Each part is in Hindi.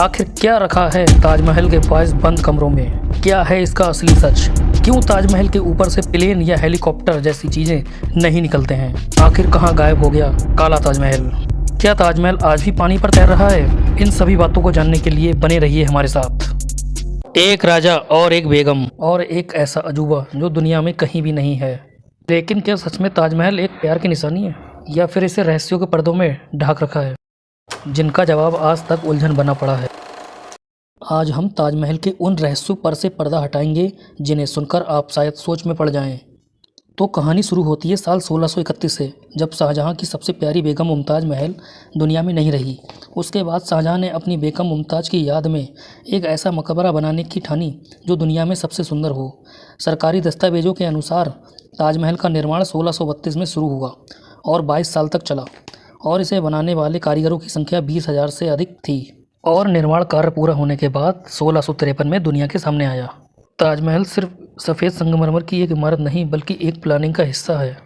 आखिर क्या रखा है ताजमहल के 22 बंद कमरों में? क्या है इसका असली सच? क्यों ताजमहल के ऊपर से प्लेन या हेलीकॉप्टर जैसी चीजें नहीं निकलते हैं? आखिर कहाँ गायब हो गया काला ताजमहल? क्या ताजमहल आज भी पानी पर तैर रहा है? इन सभी बातों को जानने के लिए बने रहिए हमारे साथ। एक राजा और एक बेगम और एक ऐसा अजूबा जो दुनिया में कहीं भी नहीं है। लेकिन क्या सच में ताजमहल एक प्यार की निशानी है या फिर इसे रहस्यों के पर्दों में ढक रखा है, जिनका जवाब आज तक उलझन बना पड़ा है। आज हम ताजमहल के उन रहस्यों पर से पर्दा हटाएंगे जिन्हें सुनकर आप शायद सोच में पड़ जाएं। तो कहानी शुरू होती है साल 1631 से, जब शाहजहां की सबसे प्यारी बेगम मुमताज़ महल दुनिया में नहीं रही। उसके बाद शाहजहां ने अपनी बेगम मुमताज़ की याद में एक ऐसा मकबरा बनाने की ठानी जो दुनिया में सबसे सुंदर हो। सरकारी दस्तावेजों के अनुसार ताजमहल का निर्माण 1632 में शुरू हुआ और 22 साल तक चला, और इसे बनाने वाले कारीगरों की संख्या 20,000 से अधिक थी। और निर्माण कार्य पूरा होने के बाद 1653 में दुनिया के सामने आया। ताजमहल सिर्फ सफ़ेद संगमरमर की एक इमारत नहीं बल्कि एक प्लानिंग का हिस्सा है।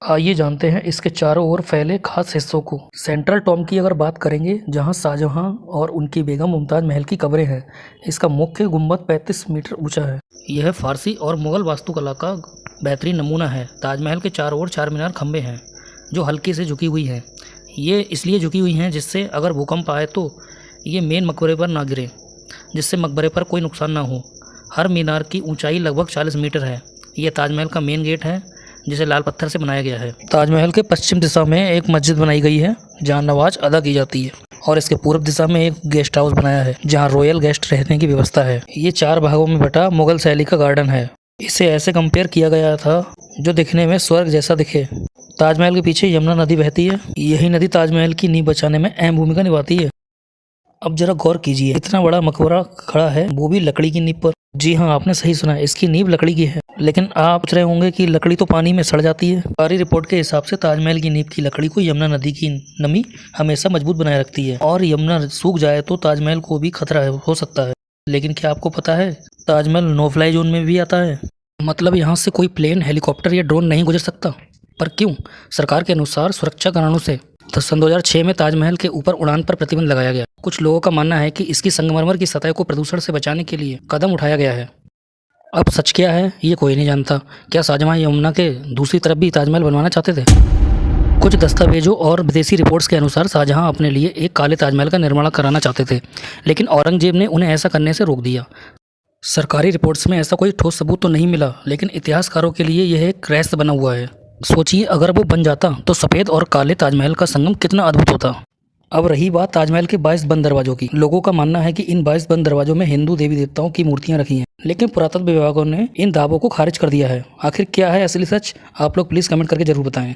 आइए जानते हैं इसके चारों ओर फैले खास हिस्सों को। सेंट्रल टॉम की अगर बात करेंगे, जहां शाहजहां और उनकी बेगम मुमताज़ महल की कब्रें हैं, इसका मुख्य गुंबद 35 मीटर ऊंचा है। यह फारसी और मुगल वास्तुकला का बेहतरीन नमूना है। ताजमहल के चारों ओर 4 मीनार खंभे हैं जो हल्के से झुकी हुई हैं। ये इसलिए झुकी हुई हैं जिससे अगर भूकंप आए तो ये मेन मकबरे पर ना गिरे, जिससे मकबरे पर कोई नुकसान ना हो। हर मीनार की ऊंचाई लगभग 40 मीटर है। यह ताजमहल का मेन गेट है जिसे लाल पत्थर से बनाया गया है। ताजमहल के पश्चिम दिशा में एक मस्जिद बनाई गई है जहां नमाज अदा की जाती है, और इसके पूर्व दिशा में एक गेस्ट हाउस बनाया है जहां रॉयल गेस्ट रहने की व्यवस्था है। ये 4 भागों में बटा मुगल शैली का गार्डन है। इसे ऐसे कंपेयर किया गया था जो दिखने में स्वर्ग जैसा दिखे। ताजमहल के पीछे यमुना नदी बहती है। यही नदी ताजमहल की नींव बचाने में अहम भूमिका निभाती है। अब जरा गौर कीजिए, इतना बड़ा मकबरा खड़ा है, वो भी लकड़ी की नींव पर। जी हाँ, आपने सही सुना, इसकी नींव लकड़ी की है। लेकिन आप पूछ रहे होंगे कि लकड़ी तो पानी में सड़ जाती है। सरकारी रिपोर्ट के हिसाब से ताजमहल की नींव की लकड़ी को यमुना नदी की नमी हमेशा मजबूत बनाए रखती है, और यमुना सूख जाए तो ताजमहल को भी खतरा हो सकता है। लेकिन क्या आपको पता है ताजमहल नो फ्लाई जोन में भी आता है? मतलब यहाँ से कोई प्लेन, हेलीकॉप्टर या ड्रोन नहीं गुजर सकता। पर क्यों? सरकार के अनुसार सुरक्षा कारणों से सन 2006 में ताजमहल के ऊपर उड़ान पर प्रतिबंध लगाया गया। कुछ लोगों का मानना है कि इसकी संगमरमर की सतह को प्रदूषण से बचाने के लिए कदम उठाया गया है। अब सच क्या है ये कोई नहीं जानता। क्या शाहजहां यमुना के दूसरी तरफ भी ताजमहल बनवाना चाहते थे? कुछ दस्तावेजों और विदेशी रिपोर्ट्स के अनुसार शाहजहां अपने लिए एक काले ताजमहल का निर्माण कराना चाहते थे, लेकिन औरंगजेब ने उन्हें ऐसा करने से रोक दिया। सरकारी रिपोर्ट्स में ऐसा कोई ठोस सबूत तो नहीं मिला, लेकिन इतिहासकारों के लिए यह एक रहस्य बना हुआ है। सोचिए, अगर वो बन जाता तो सफ़ेद और काले ताजमहल का संगम कितना अद्भुत होता। अब रही बात ताजमहल के 22 बंद दरवाजों की। लोगों का मानना है कि इन 22 बंद दरवाजों में हिंदू देवी देवताओं की मूर्तियां रखी हैं, लेकिन पुरातत्व विभागों ने इन दावों को खारिज कर दिया है। आखिर क्या है असली सच? आप लोग प्लीज़ कमेंट करके जरूर बताएं।